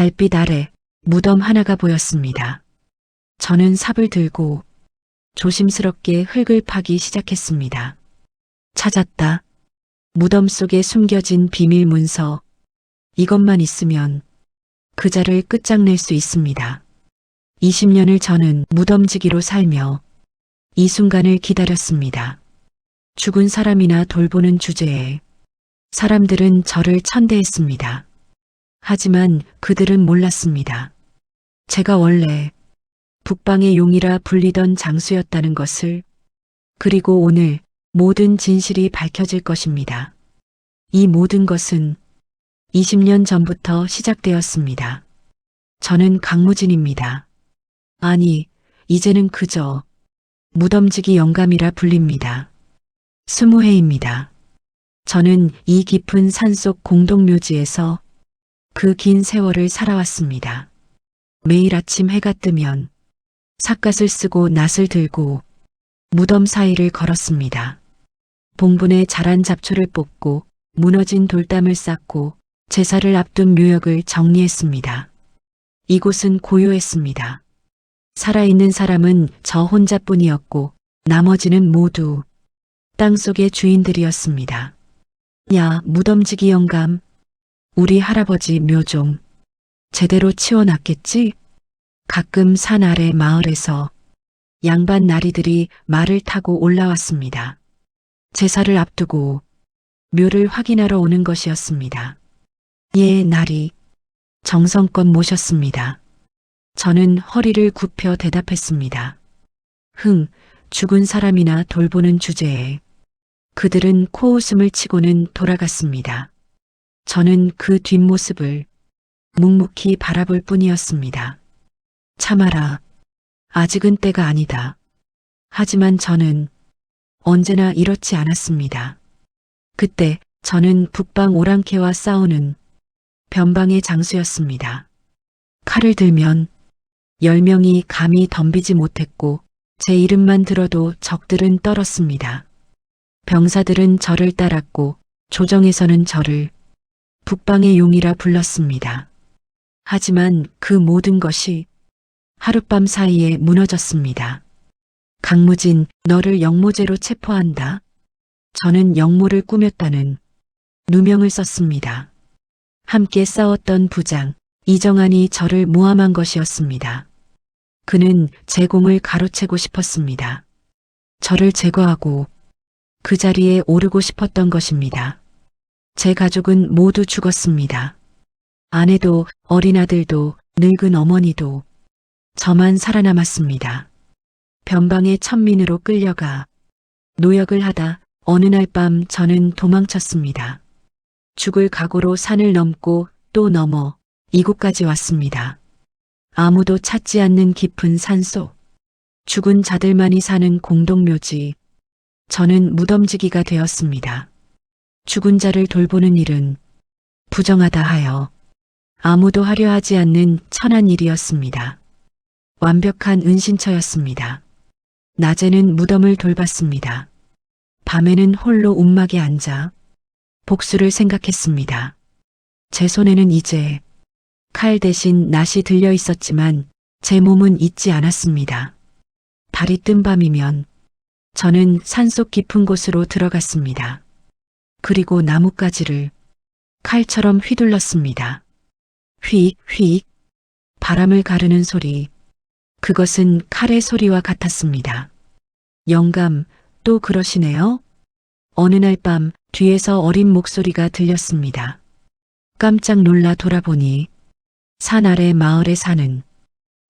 달빛 아래 무덤 하나가 보였습니다. 저는 삽을 들고 조심스럽게 흙을 파기 시작했습니다. 찾았다. 무덤 속에 숨겨진 비밀 문서. 이것만 있으면 그자를 끝장낼 수 있습니다. 20년을 저는 무덤지기로 살며 이 순간을 기다렸습니다. 죽은 사람이나 돌보는 주제에 사람들은 저를 천대했습니다. 하지만 그들은 몰랐습니다. 제가 원래 북방의 용이라 불리던 장수였다는 것을, 그리고 오늘 모든 진실이 밝혀질 것입니다. 이 모든 것은 20년 전부터 시작되었습니다. 저는 강무진입니다. 아니, 이제는 그저 무덤지기 영감이라 불립니다. 20회입니다. 저는 이 깊은 산속 공동묘지에서 그 긴 세월을 살아왔습니다. 매일 아침 해가 뜨면 삿갓을 쓰고 낫을 들고 무덤 사이를 걸었습니다. 봉분에 자란 잡초를 뽑고 무너진 돌담을 쌓고 제사를 앞둔 묘역을 정리했습니다. 이곳은 고요했습니다. 살아있는 사람은 저 혼자뿐이었고 나머지는 모두 땅속의 주인들이었습니다. 야, 무덤지기 영감. 우리 할아버지 묘 좀 제대로 치워놨겠지? 가끔 산 아래 마을에서 양반 나리들이 말을 타고 올라왔습니다. 제사를 앞두고 묘를 확인하러 오는 것이었습니다. 예, 나리. 정성껏 모셨습니다. 저는 허리를 굽혀 대답했습니다. 죽은 사람이나 돌보는 주제에 그들은 코웃음을 치고는 돌아갔습니다. 저는 그 뒷모습을 묵묵히 바라볼 뿐이었습니다. 참아라. 아직은 때가 아니다. 하지만 저는 언제나 이렇지 않았습니다. 그때 저는 북방 오랑캐와 싸우는 변방의 장수였습니다. 칼을 들면 10명이 감히 덤비지 못했고 제 이름만 들어도 적들은 떨었습니다. 병사들은 저를 따랐고 조정에서는 저를 북방의 용이라 불렀습니다. 하지만 그 모든 것이 하룻밤 사이에 무너졌습니다. 강무진, 너를 영모죄로 체포한다. 저는 영모를 꾸몄다는 누명을 썼습니다. 함께 싸웠던 부장 이정환이 저를 모함한 것이었습니다. 그는 제 공을 가로채고 싶었습니다. 저를 제거하고 그 자리에 오르고 싶었던 것입니다. 제 가족은 모두 죽었습니다. 아내도 어린 아들도 늙은 어머니도 저만 살아남았습니다. 변방의 천민으로 끌려가 노역을 하다 어느 날 밤 저는 도망쳤습니다. 죽을 각오로 산을 넘고 또 넘어 이곳까지 왔습니다. 아무도 찾지 않는 깊은 산속, 죽은 자들만이 사는 공동묘지. 저는 무덤지기가 되었습니다. 죽은 자를 돌보는 일은 부정하다 하여 아무도 하려 하지 않는 천한 일이었습니다. 완벽한 은신처였습니다. 낮에는 무덤을 돌봤습니다. 밤에는 홀로 움막에 앉아 복수를 생각했습니다. 제 손에는 이제 칼 대신 낫이 들려 있었지만 제 몸은 잊지 않았습니다. 달이 뜬 밤이면 저는 산속 깊은 곳으로 들어갔습니다. 그리고 나뭇가지를 칼처럼 휘둘렀습니다. 휙, 휙. 바람을 가르는 소리. 그것은 칼의 소리와 같았습니다. 영감, 또 그러시네요? 어느 날 밤 뒤에서 어린 목소리가 들렸습니다. 깜짝 놀라 돌아보니 산 아래 마을에 사는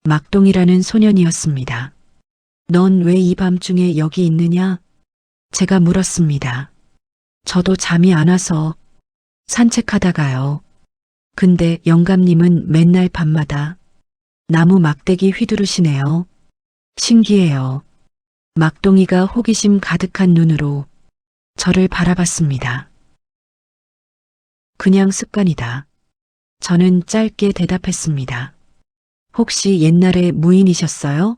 막동이라는 소년이었습니다. 넌 왜 이 밤중에 여기 있느냐? 제가 물었습니다. 저도 잠이 안 와서 산책하다가요. 근데 영감님은 맨날 밤마다 나무 막대기 휘두르시네요. 신기해요. 막동이가 호기심 가득한 눈으로 저를 바라봤습니다. 그냥 습관이다. 저는 짧게 대답했습니다. 혹시 옛날에 무인이셨어요?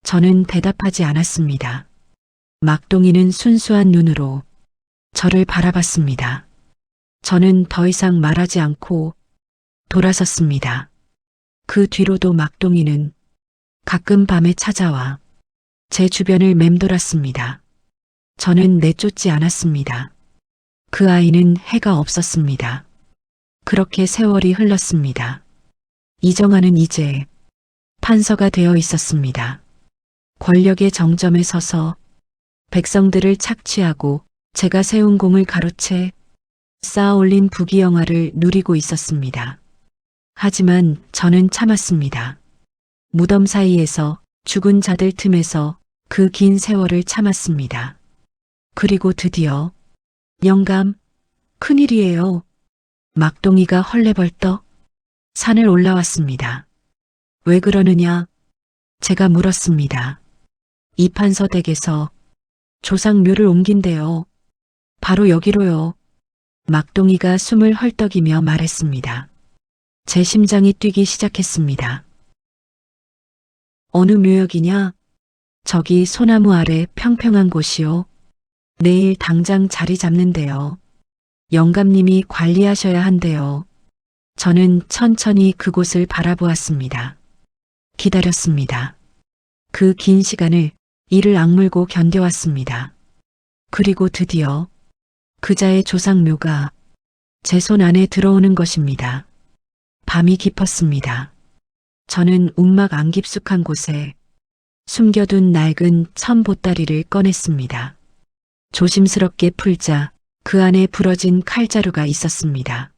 저는 대답하지 않았습니다. 막동이는 순수한 눈으로 저를 바라봤습니다. 저는 더 이상 말하지 않고 돌아섰습니다. 그 뒤로도 막둥이는 가끔 밤에 찾아와 제 주변을 맴돌았습니다. 저는 내쫓지 않았습니다. 그 아이는 해가 없었습니다. 그렇게 세월이 흘렀습니다. 이정아는 이제 판서가 되어 있었습니다. 권력의 정점에 서서 백성들을 착취하고 제가 세운 공을 가로채 쌓아올린 부귀영화를 누리고 있었습니다. 하지만 저는 참았습니다. 무덤 사이에서 죽은 자들 틈에서 그 긴 세월을 참았습니다. 그리고 드디어 영감, 큰일이에요. 막둥이가 헐레벌떡 산을 올라왔습니다. 왜 그러느냐? 제가 물었습니다. 이판서 댁에서 조상묘를 옮긴대요. 바로 여기로요. 막둥이가 숨을 헐떡이며 말했습니다. 제 심장이 뛰기 시작했습니다. 어느 묘역이냐? 저기 소나무 아래 평평한 곳이요. 내일 당장 자리 잡는데요. 영감님이 관리하셔야 한대요. 저는 천천히 그곳을 바라보았습니다. 기다렸습니다. 그 긴 시간을 이를 악물고 견뎌왔습니다. 그리고 드디어 그자의 조상묘가 제 손 안에 들어오는 것입니다. 밤이 깊었습니다. 저는 움막 안 깊숙한 곳에 숨겨둔 낡은 천 보따리를 꺼냈습니다. 조심스럽게 풀자 그 안에 부러진 칼자루가 있었습니다.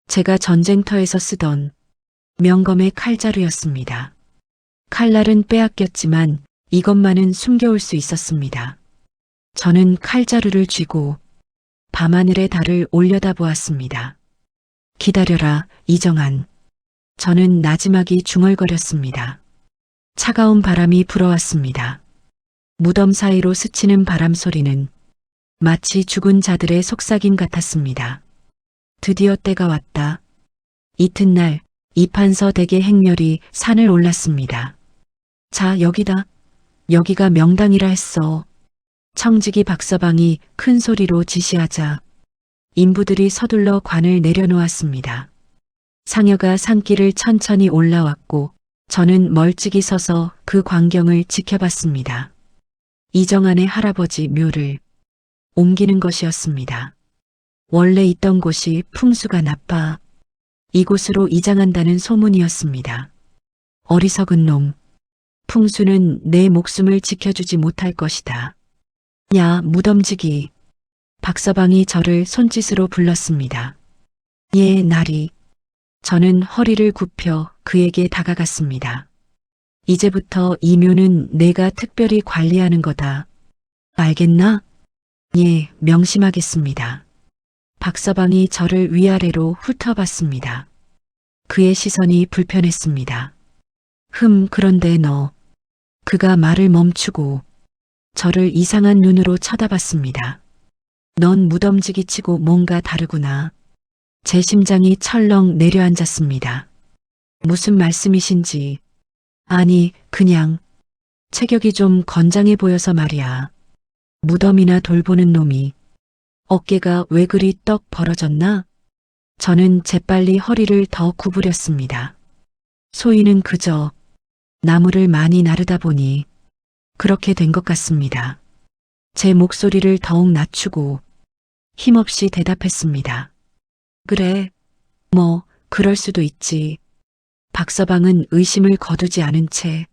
제가 전쟁터에서 쓰던 명검의 칼자루였습니다. 칼날은 빼앗겼지만 이것만은 숨겨올 수 있었습니다. 저는 칼자루를 쥐고 밤하늘의 달을 올려다보았습니다. 기다려라, 이정안. 저는 나지막이 중얼거렸습니다. 차가운 바람이 불어왔습니다. 무덤 사이로 스치는 바람 소리는 마치 죽은 자들의 속삭임 같았습니다. 드디어 때가 왔다. 이튿날 이판서 댁의 행렬이 산을 올랐습니다. 자, 여기다. 여기가 명당이라 했어. 청지기 박서방이 큰 소리로 지시하자 인부들이 서둘러 관을 내려놓았습니다. 상여가 산길을 천천히 올라왔고 저는 멀찍이 서서 그 광경을 지켜봤습니다. 이정안의 할아버지 묘를 옮기는 것이었습니다. 원래 있던 곳이 풍수가 나빠 이곳으로 이장한다는 소문이었습니다. 어리석은 놈. 풍수는 내 목숨을 지켜주지 못할 것이다. 야, 무덤지기. 박서방이 저를 손짓으로 불렀습니다. 예, 나리. 저는 허리를 굽혀 그에게 다가갔습니다. 이제부터 이 묘는 내가 특별히 관리하는 거다. 알겠나? 예, 명심하겠습니다. 박서방이 저를 위아래로 훑어봤습니다. 그의 시선이 불편했습니다. 그런데 너. 그가 말을 멈추고 저를 이상한 눈으로 쳐다봤습니다. 넌 무덤지기 치고 뭔가 다르구나. 제 심장이 철렁 내려앉았습니다. 무슨 말씀이신지. 아니, 그냥 체격이 좀 건장해 보여서 말이야. 무덤이나 돌보는 놈이 어깨가 왜 그리 떡 벌어졌나? 저는 재빨리 허리를 더 구부렸습니다. 소인은 그저 나무를 많이 나르다 보니 그렇게 된 것 같습니다. 제 목소리를 더욱 낮추고 힘없이 대답했습니다. 그래, 뭐 그럴 수도 있지. 박서방은 의심을 거두지 않은 채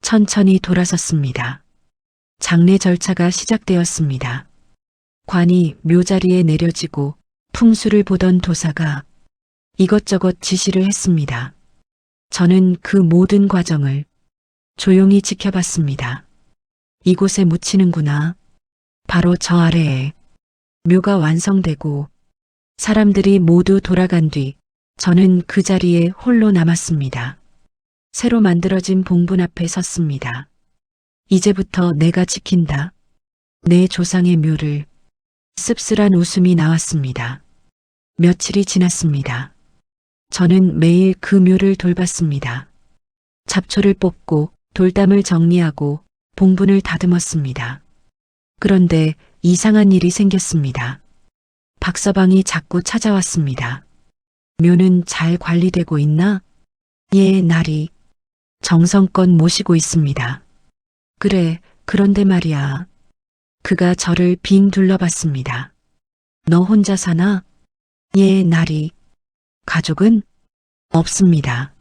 천천히 돌아섰습니다. 장례 절차가 시작되었습니다. 관이 묘자리에 내려지고 풍수를 보던 도사가 이것저것 지시를 했습니다. 저는 그 모든 과정을 조용히 지켜봤습니다. 이곳에 묻히는구나. 바로 저 아래에. 묘가 완성되고 사람들이 모두 돌아간 뒤 저는 그 자리에 홀로 남았습니다. 새로 만들어진 봉분 앞에 섰습니다. 이제부터 내가 지킨다. 내 조상의 묘를. 씁쓸한 웃음이 나왔습니다. 며칠이 지났습니다. 저는 매일 그 묘를 돌봤습니다. 잡초를 뽑고 돌담을 정리하고 봉분을 다듬었습니다. 그런데 이상한 일이 생겼습니다. 박서방이 자꾸 찾아왔습니다. 묘는 잘 관리되고 있나? 예, 날이 정성껏 모시고 있습니다. 그래, 그런데 말이야. 그가 저를 빙 둘러봤습니다. 너 혼자 사나? 예, 날이. 가족은? 없습니다.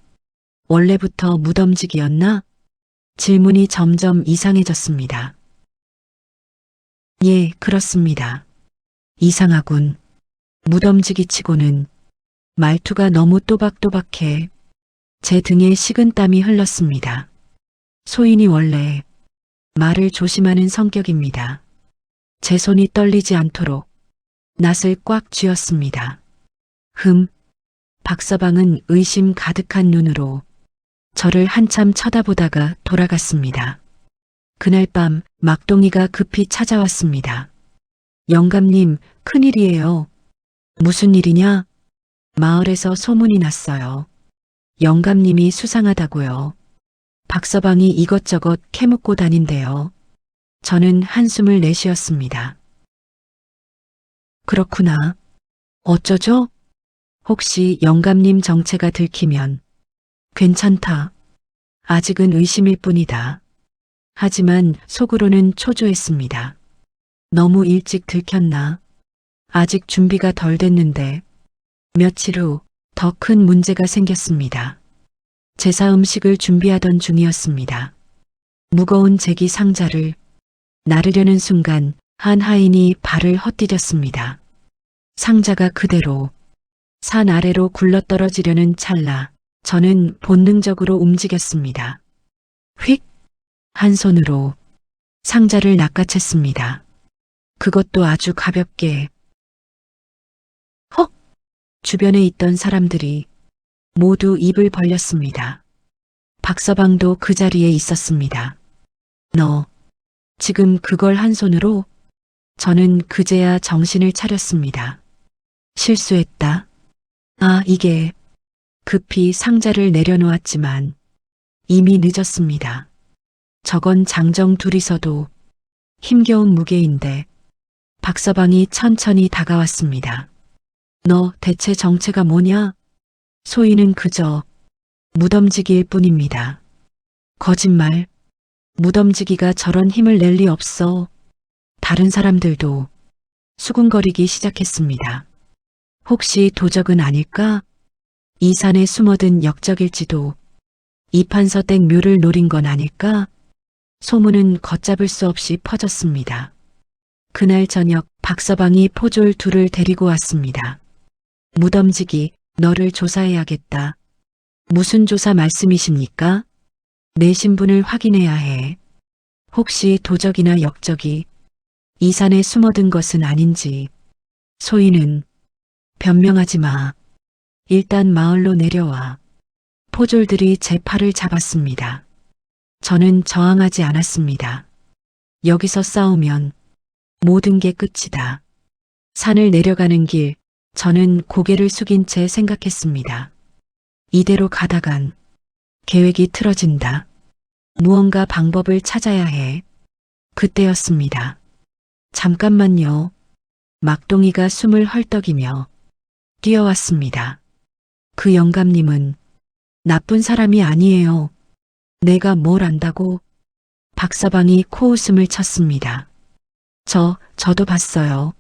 원래부터 무덤직이었나? 질문이 점점 이상해졌습니다. 예, 그렇습니다. 이상하군. 무덤지기 치고는 말투가 너무 또박또박해 제 등에 식은땀이 흘렀습니다. 소인이 원래 말을 조심하는 성격입니다. 제 손이 떨리지 않도록 낯을 꽉 쥐었습니다. 박서방은 의심 가득한 눈으로 저를 한참 쳐다보다가 돌아갔습니다. 그날 밤 막동이가 급히 찾아왔습니다. 영감님, 큰일이에요. 무슨 일이냐? 마을에서 소문이 났어요. 영감님이 수상하다고요. 박서방이 이것저것 캐묻고 다닌대요. 저는 한숨을 내쉬었습니다. 그렇구나. 어쩌죠? 혹시 영감님 정체가 들키면 괜찮다. 아직은 의심일 뿐이다. 하지만 속으로는 초조했습니다. 너무 일찍 들켰나? 아직 준비가 덜 됐는데 며칠 후 더 큰 문제가 생겼습니다. 제사 음식을 준비하던 중이었습니다. 무거운 제기 상자를 나르려는 순간 한 하인이 발을 헛디뎠습니다. 상자가 그대로 산 아래로 굴러떨어지려는 찰나 저는 본능적으로 움직였습니다. 휙! 한 손으로 상자를 낚아챘습니다. 그것도 아주 가볍게. 헉! 주변에 있던 사람들이 모두 입을 벌렸습니다. 박서방도 그 자리에 있었습니다. 너, 지금 그걸 한 손으로? 저는 그제야 정신을 차렸습니다. 실수했다. 아, 이게. 급히 상자를 내려놓았지만 이미 늦었습니다. 저건 장정 둘이서도 힘겨운 무게인데 박서방이 천천히 다가왔습니다. 너 대체 정체가 뭐냐? 소희는 그저 무덤지기일 뿐입니다. 거짓말. 무덤지기가 저런 힘을 낼 리 없어. 다른 사람들도 수군거리기 시작했습니다. 혹시 도적은 아닐까? 이 산에 숨어든 역적일지도. 이판서댁 묘를 노린 건 아닐까? 소문은 걷잡을 수 없이 퍼졌습니다. 그날 저녁 박서방이 포졸 둘을 데리고 왔습니다. 무덤지기, 너를 조사해야겠다. 무슨 조사 말씀이십니까? 내 신분을 확인해야 해. 혹시 도적이나 역적이 이 산에 숨어든 것은 아닌지. 소인은 변명하지 마. 일단 마을로 내려와. 포졸들이 제 팔을 잡았습니다. 저는 저항하지 않았습니다. 여기서 싸우면 모든 게 끝이다. 산을 내려가는 길, 저는 고개를 숙인 채 생각했습니다. 이대로 가다간 계획이 틀어진다. 무언가 방법을 찾아야 해. 그때였습니다. 잠깐만요. 막동이가 숨을 헐떡이며 뛰어왔습니다. 그 영감님은 나쁜 사람이 아니에요. 내가 뭘 안다고? 박서방이 코웃음을 쳤습니다. 저도 봤어요.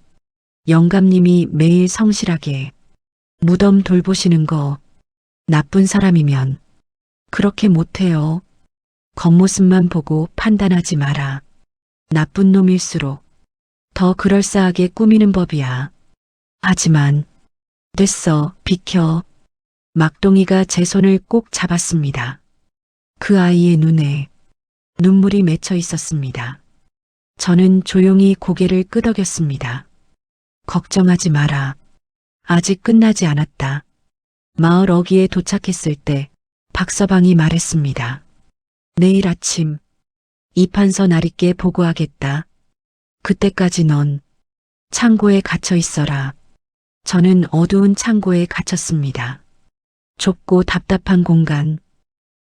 영감님이 매일 성실하게 무덤 돌보시는 거. 나쁜 사람이면 그렇게 못해요. 겉모습만 보고 판단하지 마라. 나쁜 놈일수록 더 그럴싸하게 꾸미는 법이야. 하지만 됐어, 비켜. 막동이가 제 손을 꼭 잡았습니다. 그 아이의 눈에 눈물이 맺혀 있었습니다. 저는 조용히 고개를 끄덕였습니다. 걱정하지 마라. 아직 끝나지 않았다. 마을 어귀에 도착했을 때 박서방이 말했습니다. 내일 아침 이판서 나리께 보고하겠다. 그때까지 넌 창고에 갇혀 있어라. 저는 어두운 창고에 갇혔습니다. 좁고 답답한 공간.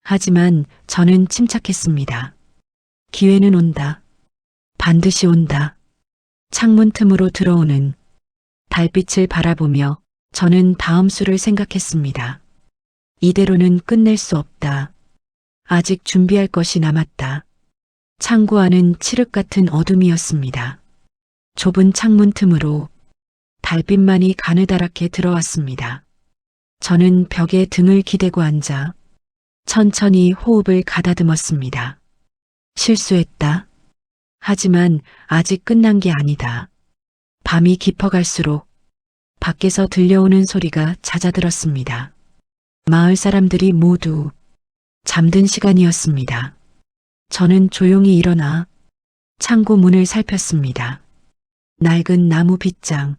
하지만 저는 침착했습니다. 기회는 온다. 반드시 온다. 창문 틈으로 들어오는 달빛을 바라보며 저는 다음 수를 생각했습니다. 이대로는 끝낼 수 없다. 아직 준비할 것이 남았다. 창고 안은 칠흑 같은 어둠이었습니다. 좁은 창문 틈으로 달빛만이 가느다랗게 들어왔습니다. 저는 벽에 등을 기대고 앉아 천천히 호흡을 가다듬었습니다. 실수했다. 하지만 아직 끝난 게 아니다. 밤이 깊어갈수록 밖에서 들려오는 소리가 잦아들었습니다. 마을 사람들이 모두 잠든 시간이었습니다. 저는 조용히 일어나 창고 문을 살폈습니다. 낡은 나무 빗장,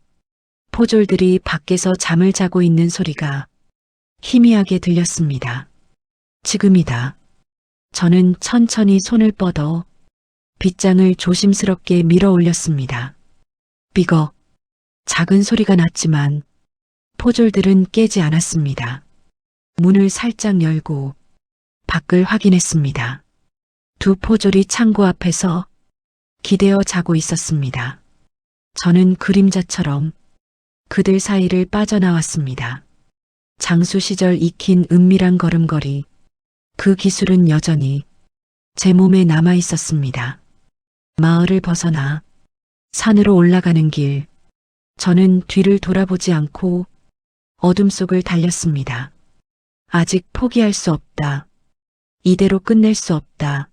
포졸들이 밖에서 잠을 자고 있는 소리가 희미하게 들렸습니다. 지금이다. 저는 천천히 손을 뻗어 빗장을 조심스럽게 밀어 올렸습니다. 삐걱. 작은 소리가 났지만 포졸들은 깨지 않았습니다. 문을 살짝 열고 밖을 확인했습니다. 두 포졸이 창고 앞에서 기대어 자고 있었습니다. 저는 그림자처럼 그들 사이를 빠져나왔습니다. 장수 시절 익힌 은밀한 걸음걸이, 그 기술은 여전히 제 몸에 남아 있었습니다. 마을을 벗어나 산으로 올라가는 길, 저는 뒤를 돌아보지 않고 어둠 속을 달렸습니다. 아직 포기할 수 없다. 이대로 끝낼 수 없다.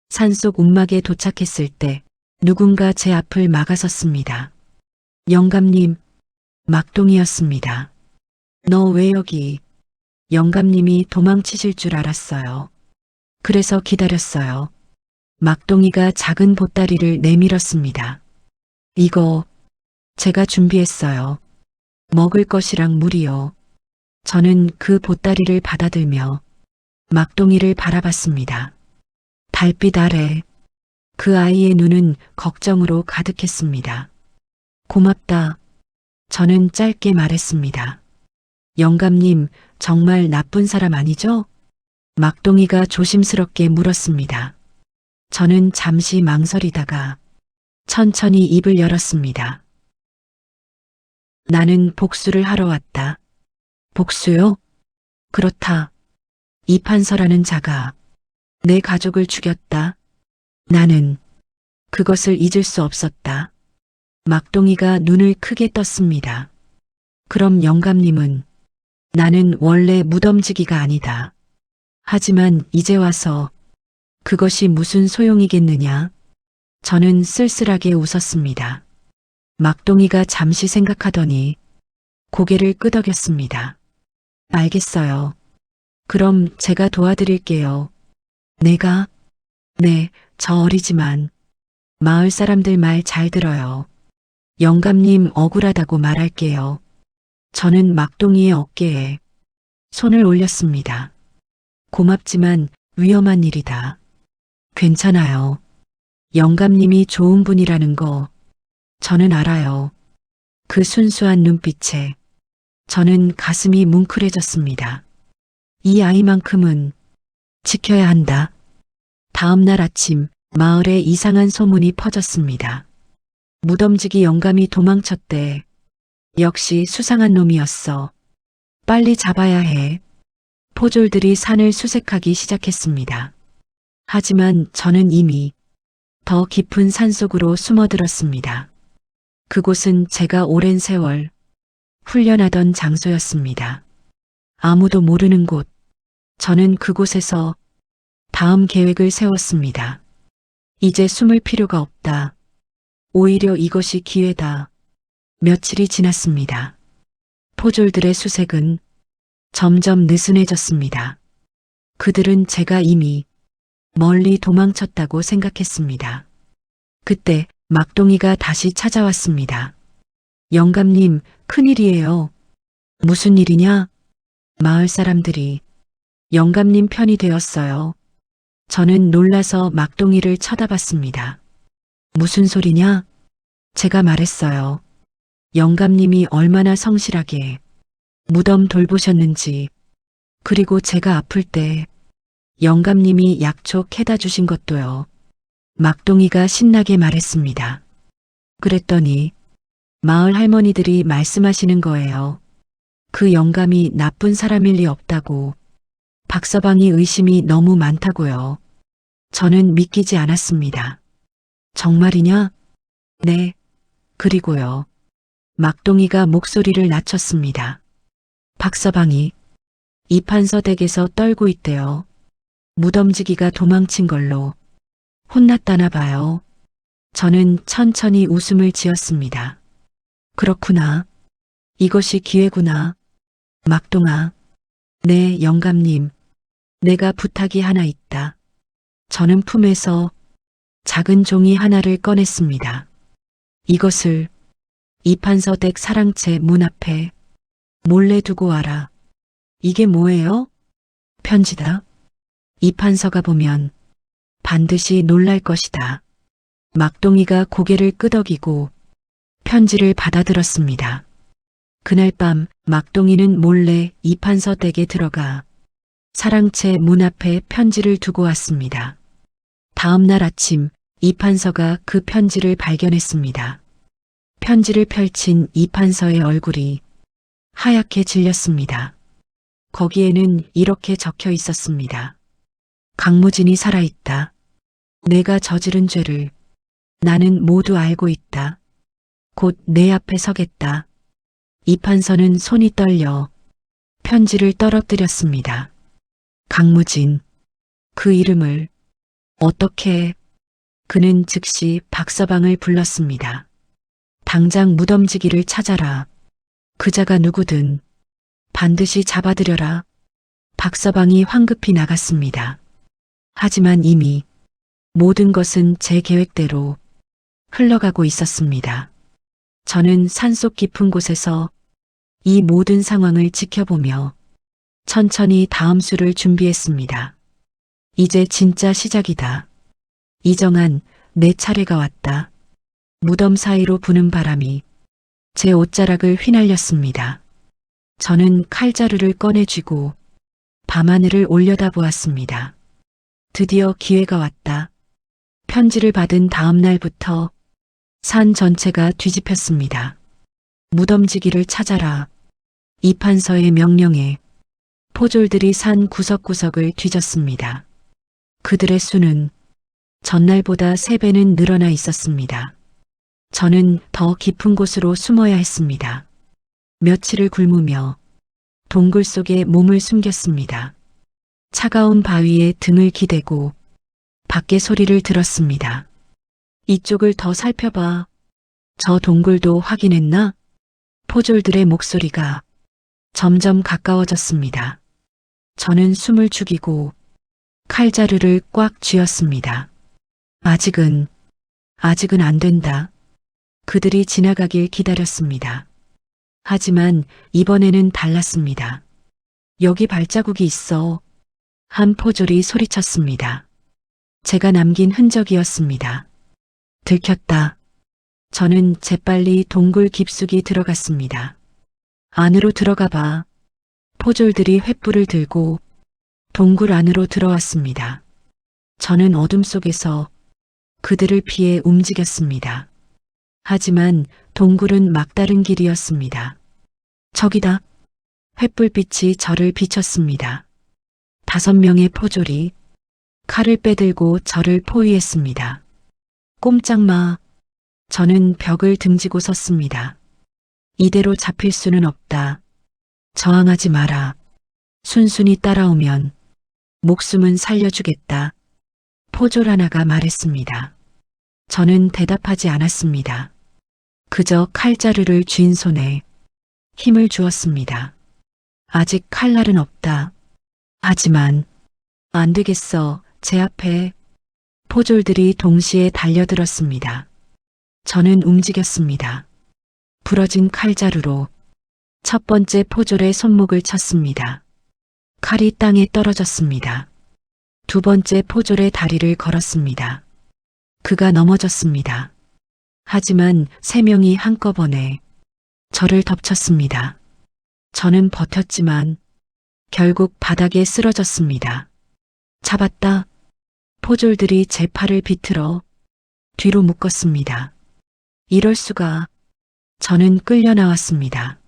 산속 움막에 도착했을 때 누군가 제 앞을 막아섰습니다. 영감님, 막동이었습니다. 너 왜 여기? 영감님이 도망치실 줄 알았어요. 그래서 기다렸어요. 막동이가 작은 보따리를 내밀었습니다. 이거 제가 준비했어요. 먹을 것이랑 물이요. 저는 그 보따리를 받아들며 막동이를 바라봤습니다. 달빛 아래 그 아이의 눈은 걱정으로 가득했습니다. 고맙다. 저는 짧게 말했습니다. 영감님, 정말 나쁜 사람 아니죠? 막동이가 조심스럽게 물었습니다. 저는 잠시 망설이다가 천천히 입을 열었습니다. 나는 복수를 하러 왔다. 복수요? 그렇다. 이판서라는 자가 내 가족을 죽였다. 나는 그것을 잊을 수 없었다. 막동이가 눈을 크게 떴습니다. 그럼 영감님은 나는 원래 무덤지기가 아니다. 하지만 이제 와서 그것이 무슨 소용이겠느냐? 저는 쓸쓸하게 웃었습니다. 막동이가 잠시 생각하더니 고개를 끄덕였습니다. 알겠어요. 그럼 제가 도와드릴게요. 내가? 네, 저 어리지만 마을 사람들 말 잘 들어요. 영감님 억울하다고 말할게요. 저는 막동이의 어깨에 손을 올렸습니다. 고맙지만 위험한 일이다. 괜찮아요. 영감님이 좋은 분이라는 거 저는 알아요. 그 순수한 눈빛에 저는 가슴이 뭉클해졌습니다. 이 아이만큼은 지켜야 한다. 다음 날 아침 마을에 이상한 소문이 퍼졌습니다. 무덤지기 영감이 도망쳤대. 역시 수상한 놈이었어. 빨리 잡아야 해. 포졸들이 산을 수색하기 시작했습니다. 하지만 저는 이미 더 깊은 산속으로 숨어들었습니다. 그곳은 제가 오랜 세월 훈련하던 장소였습니다. 아무도 모르는 곳. 저는 그곳에서 다음 계획을 세웠습니다. 이제 숨을 필요가 없다. 오히려 이것이 기회다. 며칠이 지났습니다. 포졸들의 수색은 점점 느슨해졌습니다. 그들은 제가 이미 멀리 도망쳤다고 생각했습니다. 그때 막동이가 다시 찾아왔습니다. 영감님, 큰일이에요. 무슨 일이냐? 마을 사람들이 영감님 편이 되었어요. 저는 놀라서 막동이를 쳐다봤습니다. 무슨 소리냐? 제가 말했어요. 영감님이 얼마나 성실하게 무덤 돌보셨는지, 그리고 제가 아플 때 영감님이 약초 캐다 주신 것도요. 막동이가 신나게 말했습니다. 그랬더니 마을 할머니들이 말씀하시는 거예요. 그 영감이 나쁜 사람일 리 없다고. 박서방이 의심이 너무 많다고요. 저는 믿기지 않았습니다. 정말이냐? 네. 그리고요. 막동이가 목소리를 낮췄습니다. 박서방이 이판서 댁에서 떨고 있대요. 무덤지기가 도망친 걸로 혼났다나 봐요. 저는 천천히 웃음을 지었습니다. 그렇구나. 이것이 기회구나. 막동아. 네, 영감님. 내가 부탁이 하나 있다. 저는 품에서 작은 종이 하나를 꺼냈습니다. 이것을 이판서 댁 사랑채 문 앞에 몰래 두고 와라. 이게 뭐예요? 편지다. 이판서가 보면 반드시 놀랄 것이다. 막동이가 고개를 끄덕이고 편지를 받아들었습니다. 그날 밤 막동이는 몰래 이판서 댁에 들어가 사랑채 문 앞에 편지를 두고 왔습니다. 다음 날 아침 이판서가 그 편지를 발견했습니다. 편지를 펼친 이판서의 얼굴이 하얗게 질렸습니다. 거기에는 이렇게 적혀 있었습니다. 강무진이 살아있다. 내가 저지른 죄를 나는 모두 알고 있다. 곧 내 앞에 서겠다. 이판서는 손이 떨려 편지를 떨어뜨렸습니다. 강무진. 그 이름을 어떻게... 그는 즉시 박서방을 불렀습니다. 당장 무덤지기를 찾아라. 그자가 누구든 반드시 잡아들여라. 박서방이 황급히 나갔습니다. 하지만 이미 모든 것은 제 계획대로 흘러가고 있었습니다. 저는 산속 깊은 곳에서 이 모든 상황을 지켜보며 천천히 다음 수를 준비했습니다. 이제 진짜 시작이다. 이정한, 내 차례가 왔다. 무덤 사이로 부는 바람이 제 옷자락을 휘날렸습니다. 저는 칼자루를 꺼내쥐고 밤하늘을 올려다보았습니다. 드디어 기회가 왔다. 편지를 받은 다음 날부터 산 전체가 뒤집혔습니다. 무덤지기를 찾아라. 이판서의 명령에 포졸들이 산 구석구석을 뒤졌습니다. 그들의 수는 전날보다 3배는 늘어나 있었습니다. 저는 더 깊은 곳으로 숨어야 했습니다. 며칠을 굶으며 동굴 속에 몸을 숨겼습니다. 차가운 바위에 등을 기대고 밖의 소리를 들었습니다. 이쪽을 더 살펴봐. 저 동굴도 확인했나? 포졸들의 목소리가 점점 가까워졌습니다. 저는 숨을 죽이고 칼자루를 꽉 쥐었습니다. 아직은 안 된다. 그들이 지나가길 기다렸습니다. 하지만 이번에는 달랐습니다. 여기 발자국이 있어. 한 포졸이 소리쳤습니다. 제가 남긴 흔적이었습니다. 들켰다. 저는 재빨리 동굴 깊숙이 들어갔습니다. 안으로 들어가 봐. 포졸들이 횃불을 들고 동굴 안으로 들어왔습니다. 저는 어둠 속에서 그들을 피해 움직였습니다. 하지만 동굴은 막다른 길이었습니다. 저기다. 횃불빛이 저를 비쳤습니다. 5명의 포졸이 칼을 빼들고 저를 포위했습니다. 꼼짝 마. 저는 벽을 등지고 섰습니다. 이대로 잡힐 수는 없다. 저항하지 마라. 순순히 따라오면 목숨은 살려주겠다. 포졸 하나가 말했습니다. 저는 대답하지 않았습니다. 그저 칼자루를 쥔 손에 힘을 주었습니다. 아직 칼날은 없다. 하지만 안 되겠어. 제 앞에 포졸들이 동시에 달려들었습니다. 저는 움직였습니다. 부러진 칼자루로 첫 번째 포졸의 손목을 쳤습니다. 칼이 땅에 떨어졌습니다. 두 번째 포졸의 다리를 걸었습니다. 그가 넘어졌습니다. 하지만 3명이 한꺼번에 저를 덮쳤습니다. 저는 버텼지만 결국 바닥에 쓰러졌습니다. 잡았다. 포졸들이 제 팔을 비틀어 뒤로 묶었습니다. 이럴 수가. 저는 끌려 나왔습니다.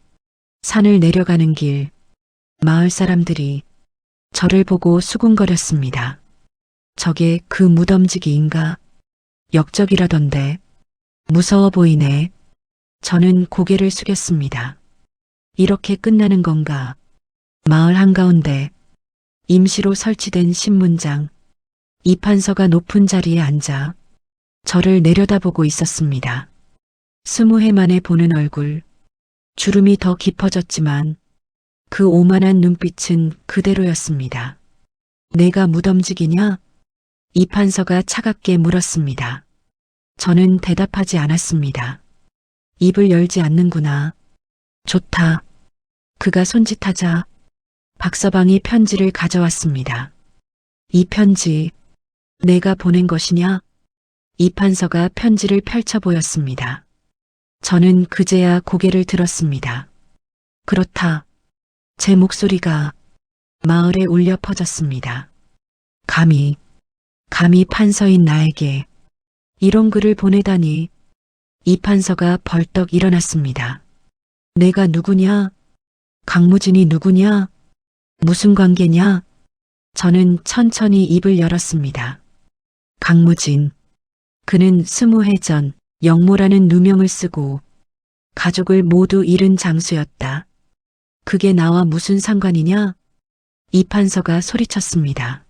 산을 내려가는 길, 마을 사람들이 저를 보고 수군거렸습니다. 저게 그 무덤지기인가? 역적이라던데. 무서워 보이네. 저는 고개를 숙였습니다. 이렇게 끝나는 건가? 마을 한가운데 임시로 설치된 신문장. 이판서가 높은 자리에 앉아 저를 내려다보고 있었습니다. 20해 만에 보는 얼굴. 주름이 더 깊어졌지만 그 오만한 눈빛은 그대로였습니다. 내가 무덤직이냐? 이판서가 차갑게 물었습니다. 저는 대답하지 않았습니다. 입을 열지 않는구나. 좋다. 그가 손짓하자 박서방이 편지를 가져왔습니다. 이 편지 내가 보낸 것이냐? 이판서가 편지를 펼쳐 보였습니다. 저는 그제야 고개를 들었습니다. 그렇다. 제 목소리가 마을에 울려 퍼졌습니다. 감히 판서인 나에게 이런 글을 보내다니. 이판서가 벌떡 일어났습니다. 내가 누구냐? 강무진이 누구냐? 무슨 관계냐? 저는 천천히 입을 열었습니다. 강무진. 그는 20해 전 영모라는 누명을 쓰고 가족을 모두 잃은 장수였다. 그게 나와 무슨 상관이냐? 이판서가 소리쳤습니다.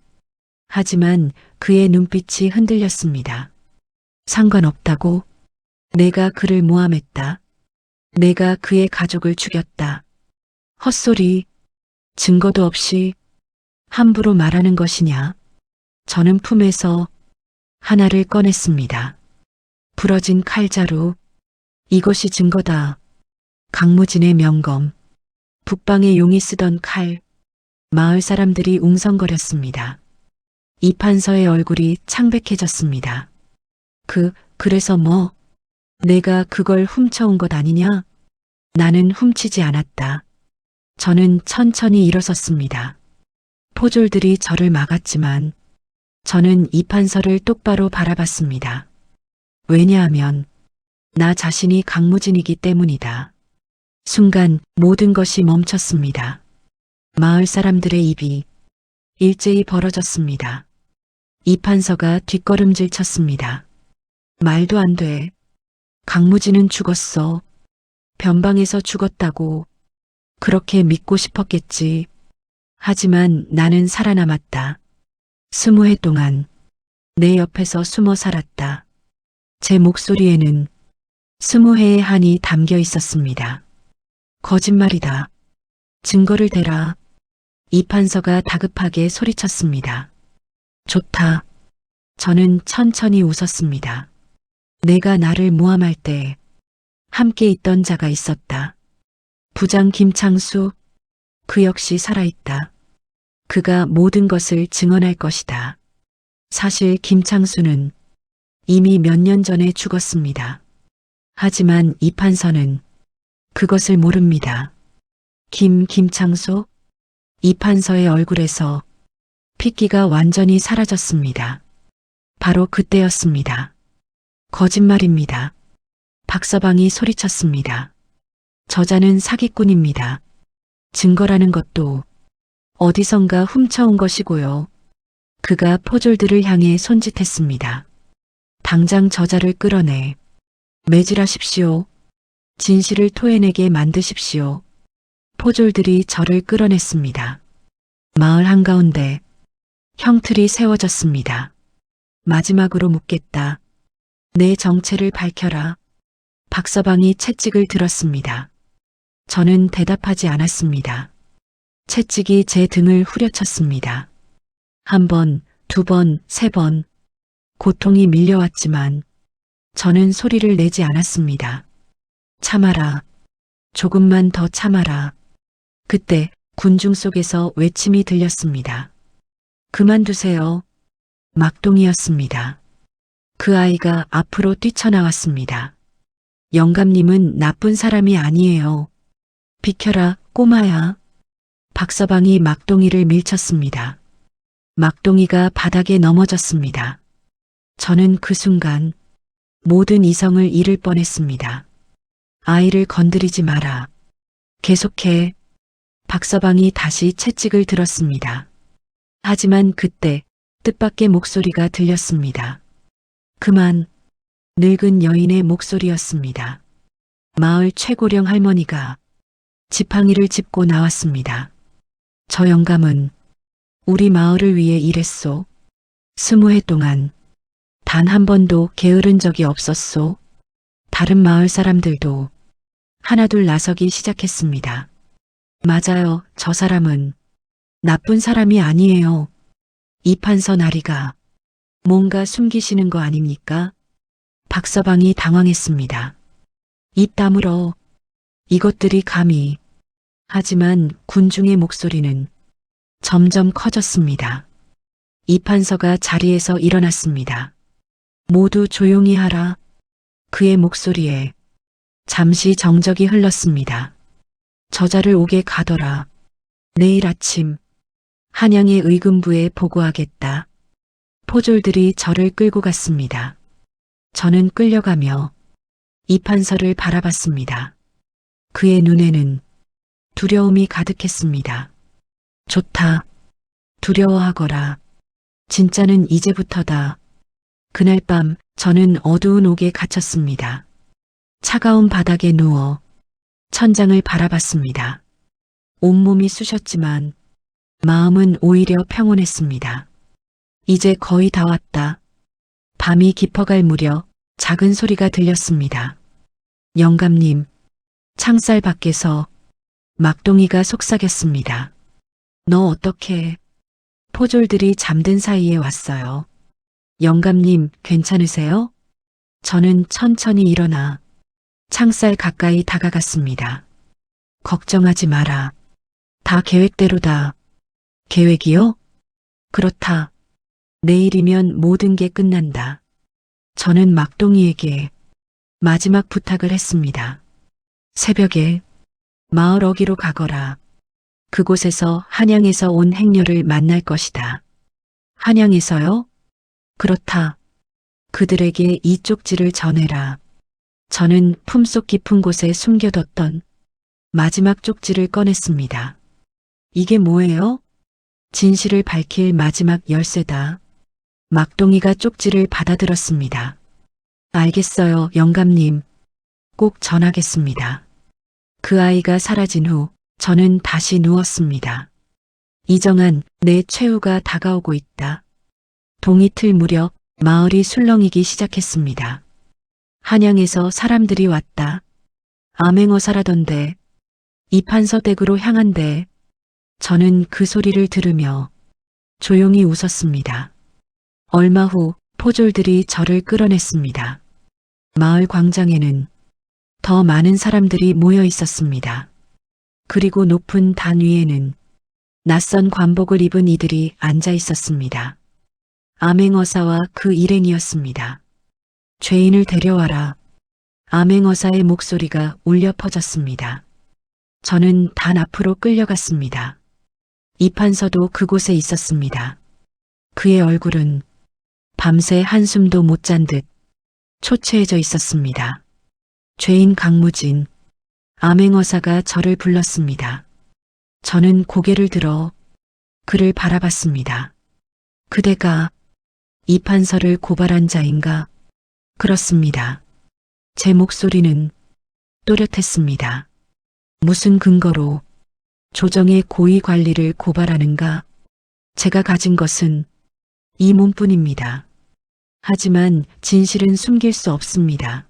하지만 그의 눈빛이 흔들렸습니다. 상관없다고? 내가 그를 모함했다. 내가 그의 가족을 죽였다. 헛소리. 증거도 없이 함부로 말하는 것이냐? 저는 품에서 하나를 꺼냈습니다. 부러진 칼자루. 이것이 증거다. 강무진의 명검. 북방의 용이 쓰던 칼. 마을 사람들이 웅성거렸습니다. 이판서의 얼굴이 창백해졌습니다. 그래서 뭐? 내가 그걸 훔쳐온 것 아니냐? 나는 훔치지 않았다. 저는 천천히 일어섰습니다. 포졸들이 저를 막았지만 저는 이판서를 똑바로 바라봤습니다. 왜냐하면 나 자신이 강무진이기 때문이다. 순간 모든 것이 멈췄습니다. 마을 사람들의 입이 일제히 벌어졌습니다. 이판서가 뒷걸음질 쳤습니다. 말도 안 돼. 강무진은 죽었어. 변방에서 죽었다고. 그렇게 믿고 싶었겠지. 하지만 나는 살아남았다. 20해 동안 내 옆에서 숨어 살았다. 제 목소리에는 20해의 한이 담겨 있었습니다. 거짓말이다. 증거를 대라. 이판서가 다급하게 소리쳤습니다. 좋다. 저는 천천히 웃었습니다. 내가 나를 모함할 때 함께 있던 자가 있었다. 부장 김창수. 그 역시 살아있다. 그가 모든 것을 증언할 것이다. 사실 김창수는 이미 몇 년 전에 죽었습니다. 하지만 이판서는 그것을 모릅니다. 김창수? 이판서의 얼굴에서 핏기가 완전히 사라졌습니다. 바로 그때였습니다. 거짓말입니다. 박서방이 소리쳤습니다. 저자는 사기꾼입니다. 증거라는 것도 어디선가 훔쳐온 것이고요. 그가 포졸들을 향해 손짓했습니다. 당장 저자를 끌어내 매질하십시오. 진실을 토해내게 만드십시오. 포졸들이 저를 끌어냈습니다. 마을 한가운데 형틀이 세워졌습니다. 마지막으로 묻겠다. 내 정체를 밝혀라. 박서방이 채찍을 들었습니다. 저는 대답하지 않았습니다. 채찍이 제 등을 후려쳤습니다. 한 번, 두 번, 세 번. 고통이 밀려왔지만 저는 소리를 내지 않았습니다. 참아라. 조금만 더 참아라. 그때 군중 속에서 외침이 들렸습니다. 그만두세요. 막동이었습니다. 그 아이가 앞으로 뛰쳐나왔습니다. 영감님은 나쁜 사람이 아니에요. 비켜라, 꼬마야. 박서방이 막동이를 밀쳤습니다. 막동이가 바닥에 넘어졌습니다. 저는 그 순간 모든 이성을 잃을 뻔했습니다. 아이를 건드리지 마라. 계속해. 박서방이 다시 채찍을 들었습니다. 하지만 그때 뜻밖의 목소리가 들렸습니다. 그만, 늙은 여인의 목소리였습니다. 마을 최고령 할머니가 지팡이를 짚고 나왔습니다. 저 영감은 우리 마을을 위해 일했소. 20해 동안 단 한 번도 게으른 적이 없었소. 다른 마을 사람들도 하나둘 나서기 시작했습니다. 맞아요. 저 사람은 나쁜 사람이 아니에요. 이판서 나리가 뭔가 숨기시는 거 아닙니까? 박서방이 당황했습니다. 입 다물어. 이것들이 감히. 하지만 군중의 목소리는 점점 커졌습니다. 이판서가 자리에서 일어났습니다. 모두 조용히 하라. 그의 목소리에 잠시 정적이 흘렀습니다. 저자를 오게 가더라. 내일 아침 한양의 의금부에 보고하겠다. 포졸들이 저를 끌고 갔습니다. 저는 끌려가며 이판서를 바라봤습니다. 그의 눈에는 두려움이 가득했습니다. 좋다. 두려워하거라. 진짜는 이제부터다. 그날 밤 저는 어두운 옥에 갇혔습니다. 차가운 바닥에 누워 천장을 바라봤습니다. 온몸이 쑤셨지만 마음은 오히려 평온했습니다. 이제 거의 다 왔다. 밤이 깊어갈 무렵 작은 소리가 들렸습니다. 영감님, 창살 밖에서 막동이가 속삭였습니다. 너 어떻게? 포졸들이 잠든 사이에 왔어요. 영감님, 괜찮으세요? 저는 천천히 일어나 창살 가까이 다가갔습니다. 걱정하지 마라. 다 계획대로다. 계획이요? 그렇다. 내일이면 모든 게 끝난다. 저는 막동이에게 마지막 부탁을 했습니다. 새벽에 마을 어귀로 가거라. 그곳에서 한양에서 온 행녀를 만날 것이다. 한양에서요? 그렇다. 그들에게 이 쪽지를 전해라. 저는 품속 깊은 곳에 숨겨뒀던 마지막 쪽지를 꺼냈습니다. 이게 뭐예요? 진실을 밝힐 마지막 열쇠다. 막동이가 쪽지를 받아들었습니다. 알겠어요, 영감님. 꼭 전하겠습니다. 그 아이가 사라진 후 저는 다시 누웠습니다. 이정한, 내 최후가 다가오고 있다. 동이틀 무렵 마을이 술렁이기 시작했습니다. 한양에서 사람들이 왔다. 암행어사라던데. 이판서 댁으로 향한대. 저는 그 소리를 들으며 조용히 웃었습니다. 얼마 후 포졸들이 저를 끌어냈습니다. 마을 광장에는 더 많은 사람들이 모여 있었습니다. 그리고 높은 단 위에는 낯선 관복을 입은 이들이 앉아 있었습니다. 암행어사와 그 일행이었습니다. 죄인을 데려와라. 암행어사의 목소리가 울려 퍼졌습니다. 저는 단 앞으로 끌려갔습니다. 이판서도 그곳에 있었습니다. 그의 얼굴은 밤새 한숨도 못 잔 듯 초췌해져 있었습니다. 죄인 강무진, 암행어사가 저를 불렀습니다. 저는 고개를 들어 그를 바라봤습니다. 그대가 이판서를 고발한 자인가? 그렇습니다. 제 목소리는 또렷했습니다. 무슨 근거로 조정의 고위 관리를 고발하는가? 제가 가진 것은 이 몸뿐입니다. 하지만 진실은 숨길 수 없습니다.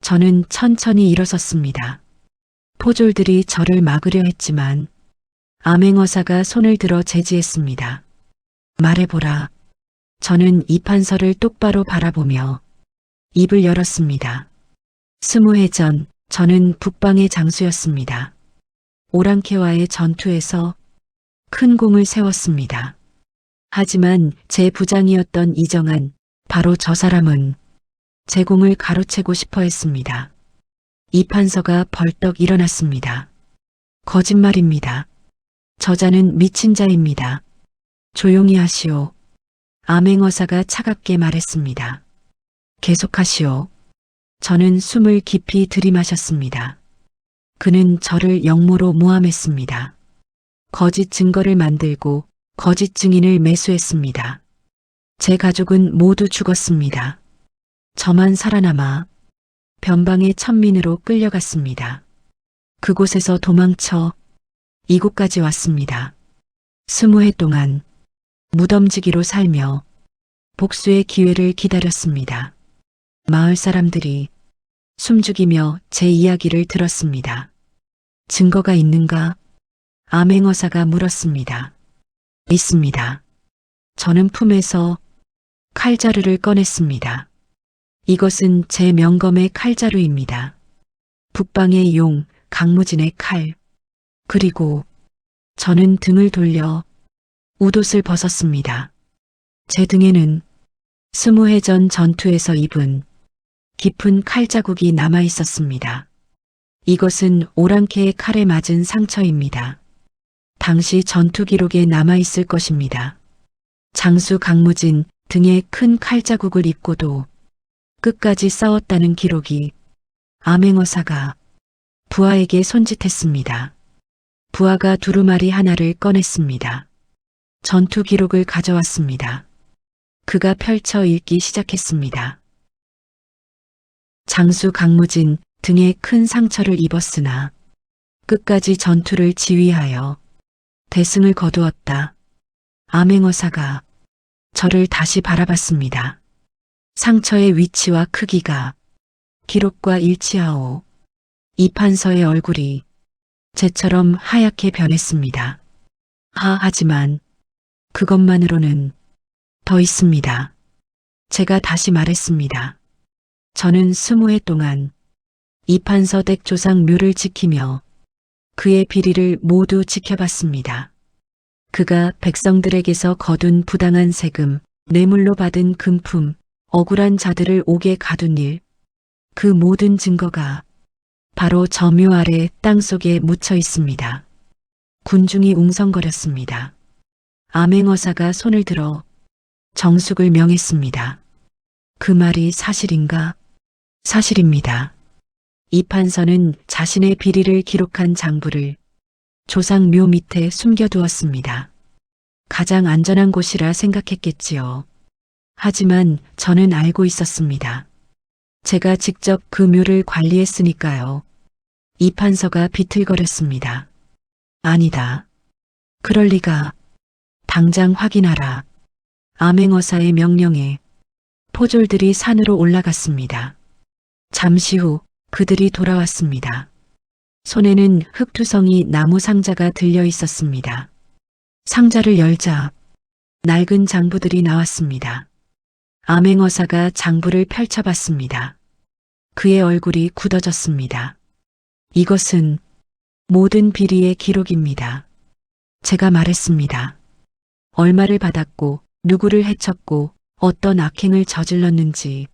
저는 천천히 일어섰습니다. 포졸들이 저를 막으려 했지만 암행어사가 손을 들어 제지했습니다. 말해보라. 저는 이판서를 똑바로 바라보며 입을 열었습니다. 20해 전 저는 북방의 장수였습니다. 오랑캐와의 전투에서 큰 공을 세웠습니다. 하지만 제 부장이었던 이정한, 바로 저 사람은 제 공을 가로채고 싶어 했습니다. 이판서가 벌떡 일어났습니다. 거짓말입니다. 저자는 미친 자입니다. 조용히 하시오. 암행어사가 차갑게 말했습니다. 계속하시오. 저는 숨을 깊이 들이마셨습니다. 그는 저를 역모로 모함했습니다. 거짓 증거를 만들고 거짓 증인을 매수했습니다. 제 가족은 모두 죽었습니다. 저만 살아남아 변방의 천민으로 끌려갔습니다. 그곳에서 도망쳐 이곳까지 왔습니다. 20해 동안 무덤지기로 살며 복수의 기회를 기다렸습니다. 마을 사람들이 숨죽이며 제 이야기를 들었습니다. 증거가 있는가? 암행어사가 물었습니다. 있습니다. 저는 품에서 칼자루를 꺼냈습니다. 이것은 제 명검의 칼자루입니다. 북방의 용 강무진의 칼. 그리고 저는 등을 돌려 웃옷을 벗었습니다. 제 등에는 20해 전 전투에서 입은 깊은 칼자국이 남아 있었습니다. 이것은 오랑캐의 칼에 맞은 상처입니다. 당시 전투 기록에 남아 있을 것입니다. 장수 강무진 등에 큰 칼자국을 입고도 끝까지 싸웠다는 기록이 암행어사가 부하에게 손짓했습니다. 부하가 두루마리 하나를 꺼냈습니다. 전투 기록을 가져왔습니다. 그가 펼쳐 읽기 시작했습니다. 장수 강무진 등에 큰 상처를 입었으나 끝까지 전투를 지휘하여 대승을 거두었다. 암행어사가 저를 다시 바라봤습니다. 상처의 위치와 크기가 기록과 일치하오. 이판서의 얼굴이 재처럼 하얗게 변했습니다. 하지만 그것만으로는 더 있습니다. 제가 다시 말했습니다. 저는 20해 동안 이판서 댁 조상 묘를 지키며 그의 비리를 모두 지켜봤습니다. 그가 백성들에게서 거둔 부당한 세금, 뇌물로 받은 금품, 억울한 자들을 옥에 가둔 일, 그 모든 증거가 바로 저 묘 아래 땅속에 묻혀 있습니다. 군중이 웅성거렸습니다. 암행어사가 손을 들어 정숙을 명했습니다. 그 말이 사실인가? 사실입니다. 이판서는 자신의 비리를 기록한 장부를 조상 묘 밑에 숨겨두었습니다. 가장 안전한 곳이라 생각했겠지요. 하지만 저는 알고 있었습니다. 제가 직접 그 묘를 관리했으니까요. 이판서가 비틀거렸습니다. 아니다. 그럴 리가. 당장 확인하라. 암행어사의 명령에 포졸들이 산으로 올라갔습니다. 잠시 후 그들이 돌아왔습니다. 손에는 흙투성이 나무 상자가 들려 있었습니다. 상자를 열자 낡은 장부들이 나왔습니다. 암행어사가 장부를 펼쳐봤습니다. 그의 얼굴이 굳어졌습니다. 이것은 모든 비리의 기록입니다. 제가 말했습니다. 얼마를 받았고 누구를 해쳤고 어떤 악행을 저질렀는지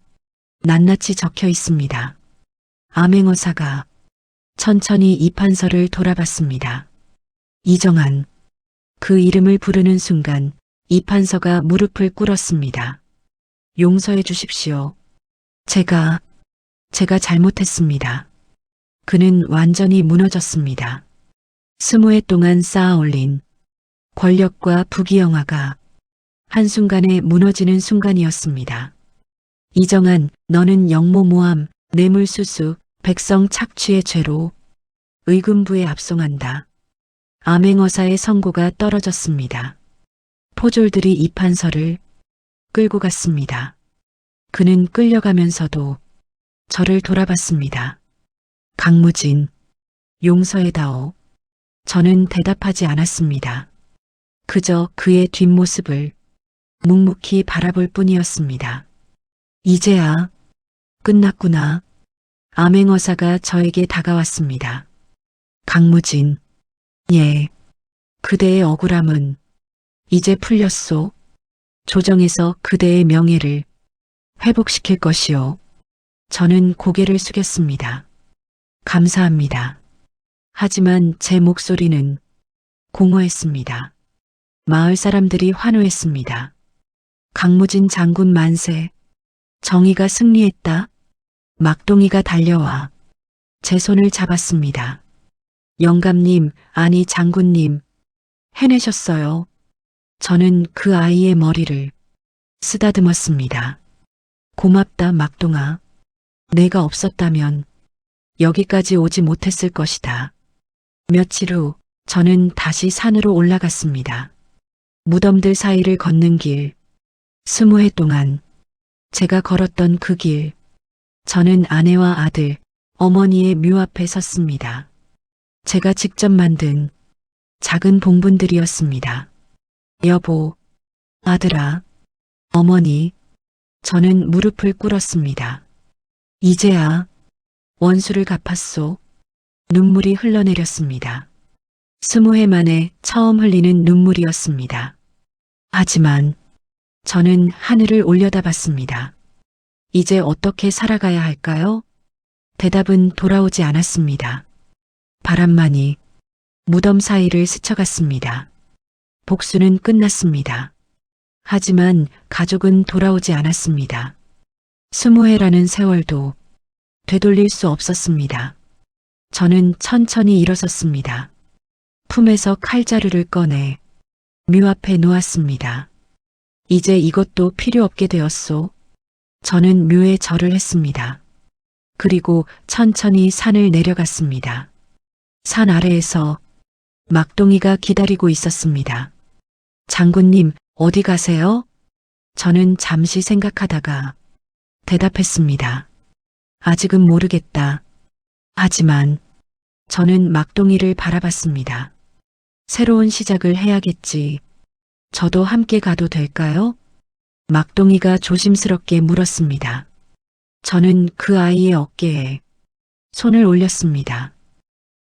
낱낱이 적혀 있습니다. 암행어사가 천천히 이판서를 돌아봤습니다. 이정한. 그 이름을 부르는 순간 이판서가 무릎을 꿇었습니다. 용서해 주십시오. 제가 잘못했습니다. 그는 완전히 무너졌습니다. 20해 동안 쌓아 올린 권력과 부귀영화가 한순간에 무너지는 순간이었습니다. 이정한, 너는 영모모함, 뇌물수수, 백성 착취의 죄로 의금부에 압송한다. 암행어사의 선고가 떨어졌습니다. 포졸들이 이판서를 끌고 갔습니다. 그는 끌려가면서도 저를 돌아봤습니다. 강무진, 용서해다오. 저는 대답하지 않았습니다. 그저 그의 뒷모습을 묵묵히 바라볼 뿐이었습니다. 이제야 끝났구나. 암행어사가 저에게 다가왔습니다. 강무진, 예, 그대의 억울함은 이제 풀렸소. 조정에서 그대의 명예를 회복시킬 것이오. 저는 고개를 숙였습니다. 감사합니다. 하지만 제 목소리는 공허했습니다. 마을 사람들이 환호했습니다. 강무진 장군 만세. 정의가 승리했다. 막동이가 달려와 제 손을 잡았습니다. 영감님, 아니 장군님, 해내셨어요. 저는 그 아이의 머리를 쓰다듬었습니다. 고맙다, 막동아. 내가 없었다면 여기까지 오지 못했을 것이다. 며칠 후 저는 다시 산으로 올라갔습니다. 무덤들 사이를 걷는 길, 20해 동안 제가 걸었던 그 길, 저는 아내와 아들, 어머니의 묘 앞에 섰습니다. 제가 직접 만든 작은 봉분들이었습니다. 여보, 아들아, 어머니, 저는 무릎을 꿇었습니다. 이제야 원수를 갚았소. 눈물이 흘러내렸습니다. 20해 만에 처음 흘리는 눈물이었습니다. 하지만 저는 하늘을 올려다봤습니다. 이제 어떻게 살아가야 할까요? 대답은 돌아오지 않았습니다. 바람만이 무덤 사이를 스쳐갔습니다. 복수는 끝났습니다. 하지만 가족은 돌아오지 않았습니다. 20해라는 세월도 되돌릴 수 없었습니다. 저는 천천히 일어섰습니다. 품에서 칼자루를 꺼내 묘 앞에 놓았습니다. 이제 이것도 필요 없게 되었소. 저는 묘에 절을 했습니다. 그리고 천천히 산을 내려갔습니다. 산 아래에서 막동이가 기다리고 있었습니다. 장군님, 어디 가세요? 저는 잠시 생각하다가 대답했습니다. 아직은 모르겠다. 하지만 저는 막동이를 바라봤습니다. 새로운 시작을 해야겠지. 저도 함께 가도 될까요? 막동이가 조심스럽게 물었습니다. 저는 그 아이의 어깨에 손을 올렸습니다.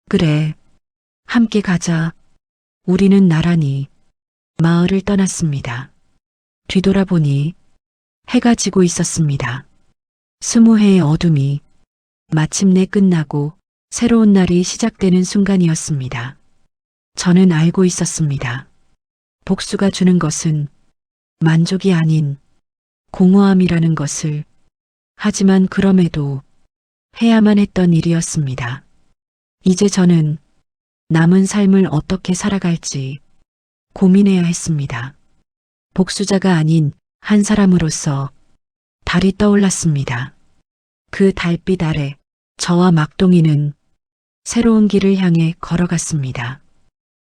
그래, 함께 가자. 우리는 나란히 마을을 떠났습니다. 뒤돌아보니 해가 지고 있었습니다. 20해의 어둠이 마침내 끝나고 새로운 날이 시작되는 순간이었습니다. 저는 알고 있었습니다. 복수가 주는 것은 만족이 아닌 공허함이라는 것을. 하지만 그럼에도 해야만 했던 일이었습니다. 이제 저는 남은 삶을 어떻게 살아갈지 고민해야 했습니다. 복수자가 아닌 한 사람으로서 달이 떠올랐습니다. 그 달빛 아래 저와 막동이는 새로운 길을 향해 걸어갔습니다.